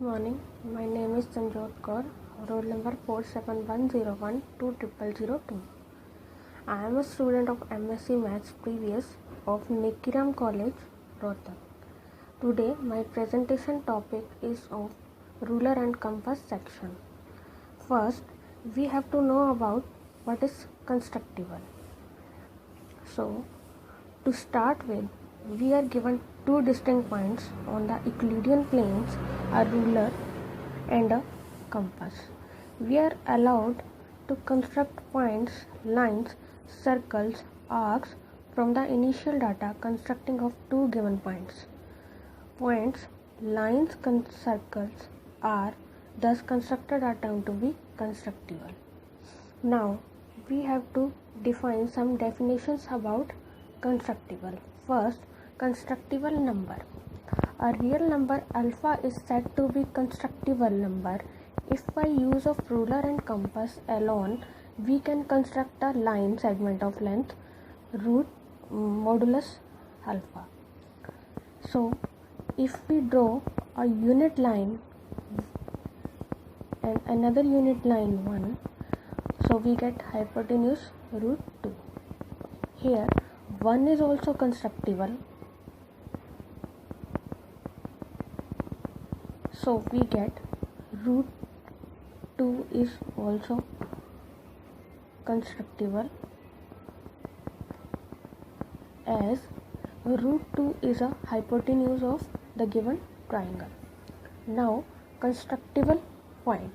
morning. My name is Sanjot Kaur, roll number 4710120002. I am a student of MSc Maths previous of Nikiram College, Rohtak. Today my presentation topic is of ruler and compass section. First, we have to know about what is constructible. So, to start with, we are given two distinct points on the Euclidean planes, a ruler and a compass. We are allowed to construct points, lines, circles, arcs from the initial data constructing of two given points. Points, lines, circles are thus constructed are termed to be constructible. Now, we have to define some definitions about constructible. First, constructible number. A real number alpha is said to be constructible number if by use of ruler and compass alone we can construct a line segment of length root modulus alpha. So, if we draw a unit line and another unit line 1, so we get hypotenuse root 2. Here 1 is also constructible, so we get root 2 is also constructible, as root 2 is a hypotenuse of the given triangle. Now, constructible point.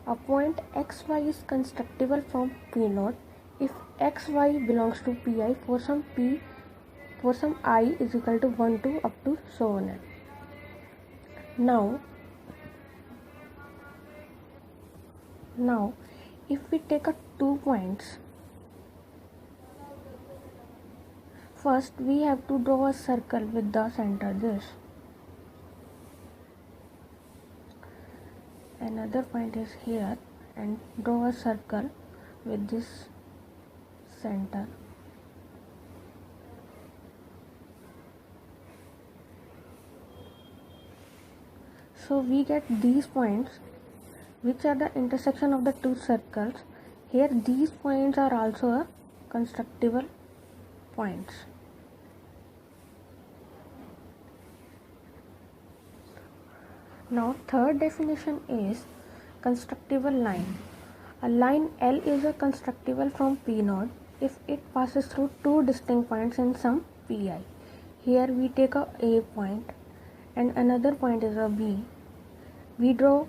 A point xy is constructible from P0 if xy belongs to Pi for some I is equal to 1 to up to so on. Now, if we take a 2 points, first we have to draw a circle with the center this. Another point is here and draw a circle with this center. So we get these points which are the intersection of the two circles. Here these points are also a constructible points. Now third definition is constructible line. A line L is a constructible from P0 if it passes through two distinct points in some Pi. Here we take a point and another point is a B. We draw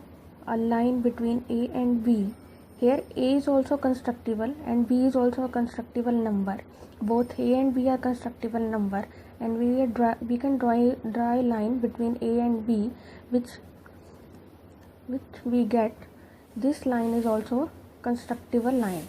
a line between A and B. Here A is also constructible and B is also a constructible number. Both A and B are constructible number, and we can draw a line between A and B which we get this line is also constructible line.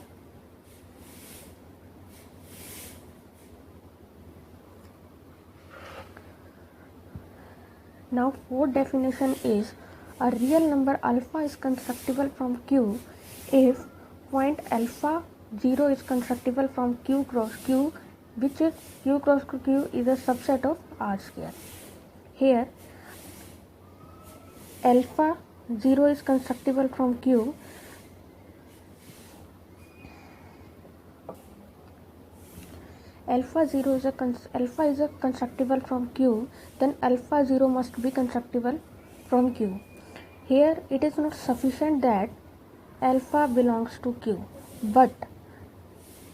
Now fourth definition is a real number alpha is constructible from Q if point alpha 0 is constructible from Q cross Q, which is Q cross Q is a subset of R square. Here alpha 0 is constructible from Q. Alpha is a constructible from Q, then alpha 0 must be constructible from Q. Here it is not sufficient that alpha belongs to Q, but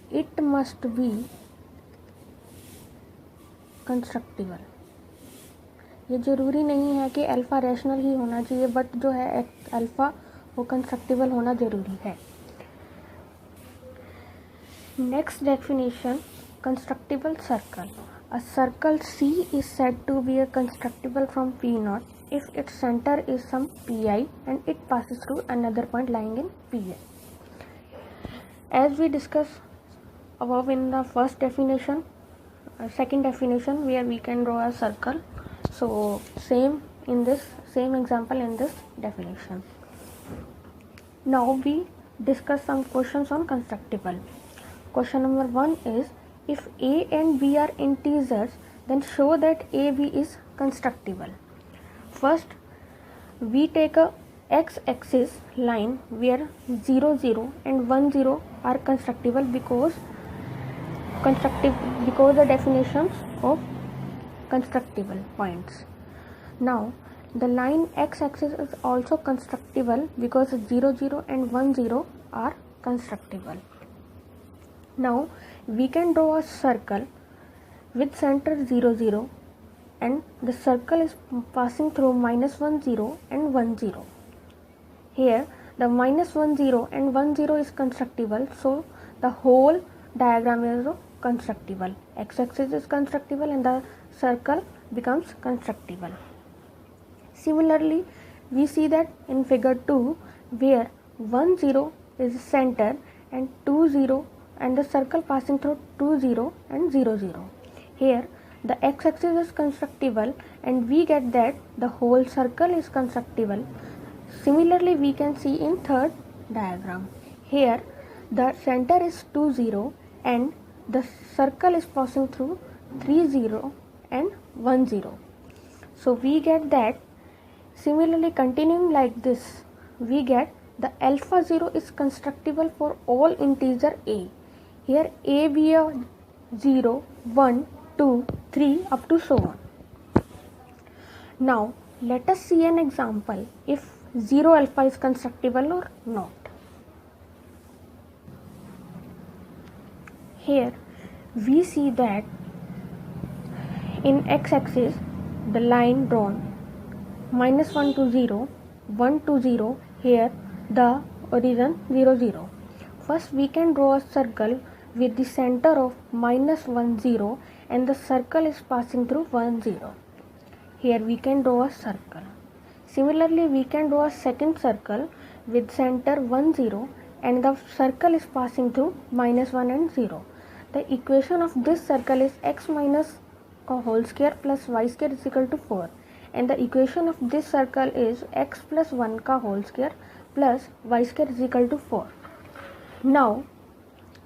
it must be constructible. ये ज़रूरी नहीं है कि alpha rational ही होना चाहिए, but जो है alpha वो कंस्ट्रक्टिबल होना ज़रूरी है. Next definition, constructible circle. A circle C is said to be a constructible from P0 if its center is some Pi and it passes through another point lying in Pi. As we discussed above in the first definition, second definition where we can draw a circle. So same example in this definition. Now we discuss some questions on constructible. Question number 1 is, if A and B are integers, then show that AB is constructible. First, we take a x-axis line where 0, 0 and 1, 0 are constructible because the definitions of constructible points. Now the line x-axis is also constructible because 0, 0 and 1, 0 are constructible. Now we can draw a circle with center 0, 0 and the circle is passing through minus 1, 0 and 1, 0. Here the minus 1, 0 and 1, 0 is constructible, so the whole diagram is constructible. X-axis is constructible and the circle becomes constructible. Similarly, we see that in figure 2 where 1, 0 is center and 2, 0 and the circle passing through 2, 0 and 0, 0. Here the x-axis is constructible and we get that the whole circle is constructible. Similarly, we can see in third diagram. Here the center is 2, 0 and the circle is passing through 3, 0 and 1, 0. So we get that. Similarly, continuing like this, we get the alpha 0 is constructible for all integer a. Here a be a 0, 1, 2, 3 up to so on. Now let us see an example if 0 alpha is constructible or not. Here we see that in x-axis the line drawn minus 1 to 0, 1 to 0, here the origin 0, 0. First we can draw a circle with the center of minus 1, 0 and the circle is passing through 1, 0. Here we can draw a circle. Similarly, we can draw a second circle with center 1, 0 and the circle is passing through minus 1 and 0. The equation of this circle is x minus का whole square plus y square is equal to 4 and the equation of this circle is x plus 1 का whole square plus y square is equal to 4. Now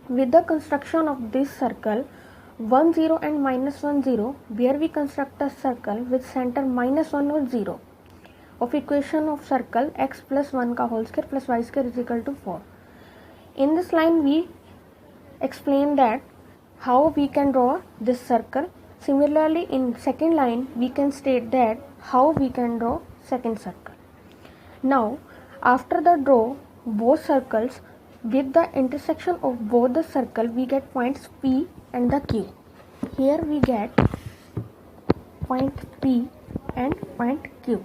with the construction of this circle 1, 0 and minus 1, 0, where we construct a circle with center minus 1 or 0 of equation of circle x plus 1 का whole square plus y square is equal to 4. In this line we explain that how we can draw this circle. Similarly, in second line we can state that how we can draw second circle. Now after the draw both circles, with the intersection of both the circle we get points P and the Q. Here we get point P and point Q.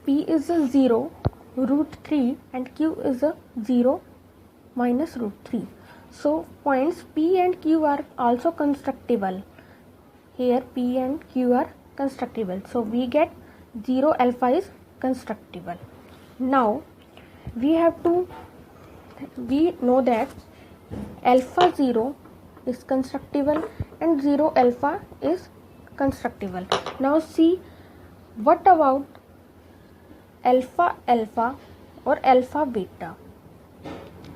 P is a 0 root 3 and Q is a 0 minus root 3. So points P and Q are also constructible. Here P and Q are constructible. So we get 0 alpha is constructible. Now we know that alpha 0 is constructible and 0 alpha is constructible. Now see what about alpha alpha or alpha beta.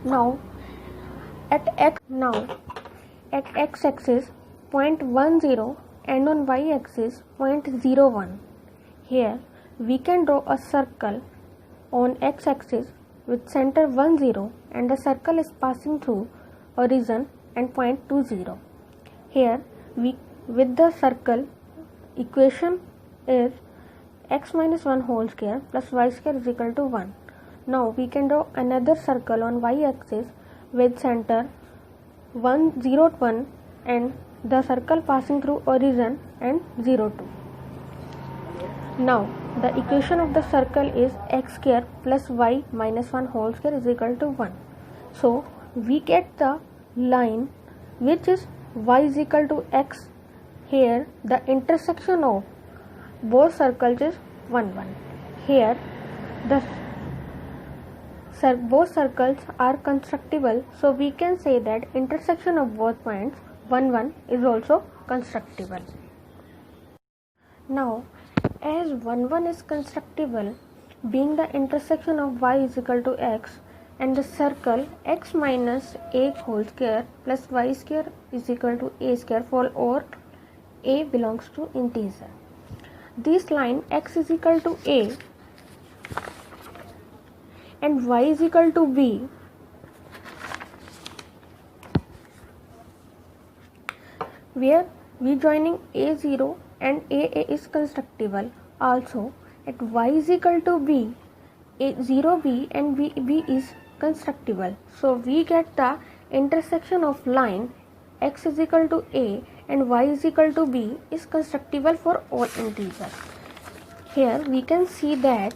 Now at x axis point 1, 0 and on y axis point 0, 1. Here we can draw a circle on x axis with center 1, 0 and the circle is passing through origin and point 2, 0. Here we with the circle equation is x minus 1 whole square plus y square is equal to 1. Now we can draw another circle on y axis with center 1, 0, 1 and the circle passing through origin and 0, 2. Now the equation of the circle is x square plus y minus 1 whole square is equal to 1. So we get the line which is y is equal to x. Here the intersection of both circles is 1, 1. Here both circles are constructible, so we can say that intersection of both points 1, 1 is also constructible. Now as 1, 1 is constructible, being the intersection of y is equal to x and the circle x minus a whole square plus y square is equal to a square for or a belongs to integer. this line x is equal to a and y is equal to b, where v joining a0 and a is constructible. Also at y is equal to b, a0b and b is constructible. So we get the intersection of line x is equal to a and y is equal to b is constructible for all integers. Here we can see that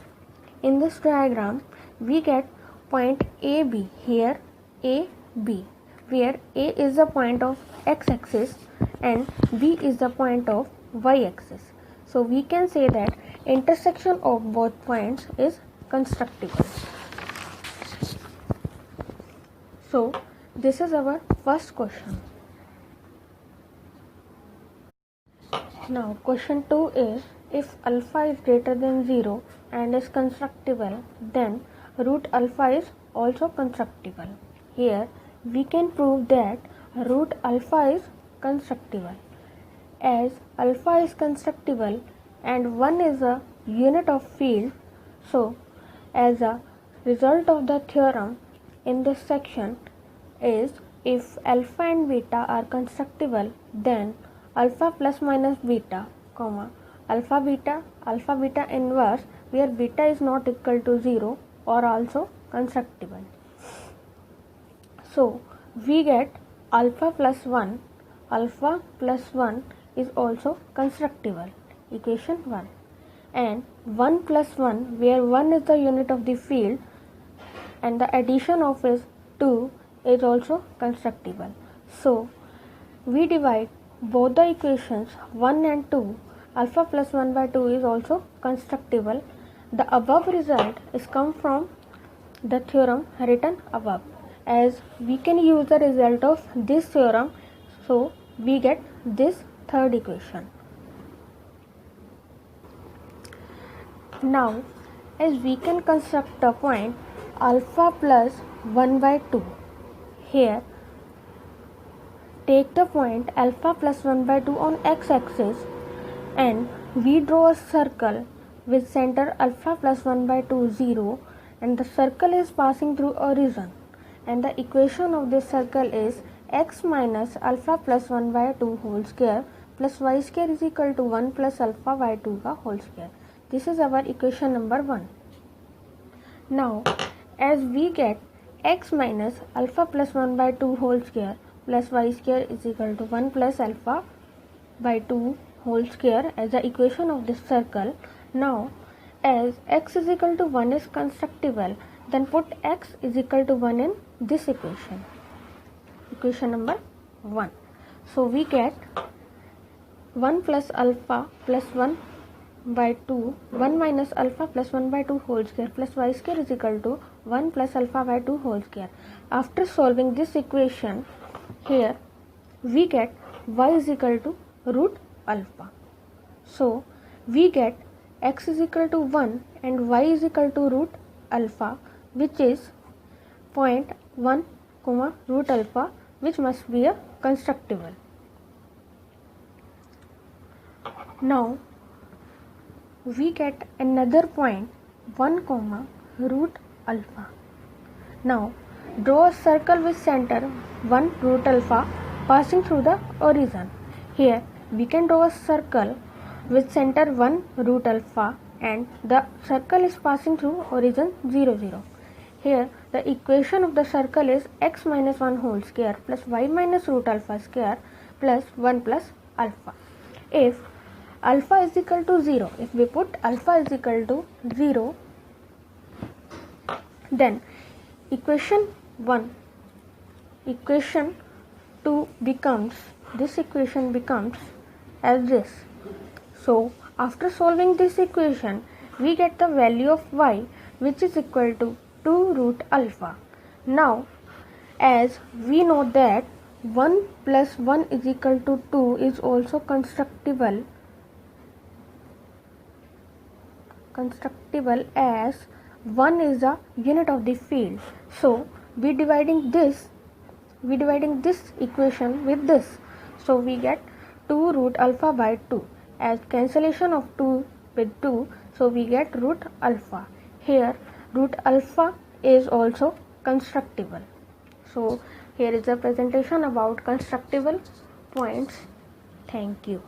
in this diagram we get point AB, here AB, where A is the point of x-axis and B is the point of y-axis. So we can say that intersection of both points is constructible. So this is our first question. Now question 2 is, if alpha is greater than 0 and is constructible, then root alpha is also constructible. Here we can prove that root alpha is constructible. As alpha is constructible and 1 is a unit of field, so as a result of the theorem in this section is, if alpha and beta are constructible, then alpha plus minus beta, alpha beta inverse, where beta is not equal to 0, are also constructible. So we get alpha plus 1 is also constructible, equation 1, and 1 plus 1, where 1 is the unit of the field and the addition of is 2, is also constructible. So we divide both the equations 1 and 2. Alpha plus 1 by 2 is also constructible. The above result is come from the theorem written above. As we can use the result of this theorem, so we get this third equation. Now as we can construct a point alpha plus 1 by 2. Here take the point alpha plus 1 by 2 on x-axis and we draw a circle with center alpha plus 1 by 2 0, and the circle is passing through origin, and the equation of this circle is x minus alpha plus 1 by 2 whole square plus y square is equal to 1 plus alpha by 2 ka whole square. This is our equation number 1. Now as we get x minus alpha plus 1 by 2 whole square plus y square is equal to 1 plus alpha by 2 whole square as the equation of this circle. Now as x is equal to 1 is constructible, then put x is equal to 1 in this equation, equation number 1. So we get 1 plus alpha plus 1 by 2, 1 minus alpha plus 1 by 2 whole square plus y square is equal to 1 plus alpha by 2 whole square. After solving this equation, here we get y is equal to root alpha. So we get x is equal to 1 and y is equal to root alpha, which is 0.1 root alpha, which must be a constructible. Now we get another point 1 root alpha. Now draw a circle with center 1 root alpha passing through the origin. Here we can draw a circle with center 1 root alpha and the circle is passing through origin 0 0. Here the equation of the circle is x minus 1 whole square plus y minus root alpha square plus 1 plus alpha. If alpha is equal to 0, if we put alpha is equal to 0, then equation 2 becomes, this equation becomes as this. So after solving this equation, we get the value of y, which is equal to 2 root alpha. Now as we know that 1 plus 1 is equal to 2 is also constructible as 1 is the unit of the field. So we dividing this equation with this. So we get 2 root alpha by 2. as cancellation of 2 with 2, so we get root alpha. Here root alpha is also constructible. So here is a presentation about constructible points. Thank you.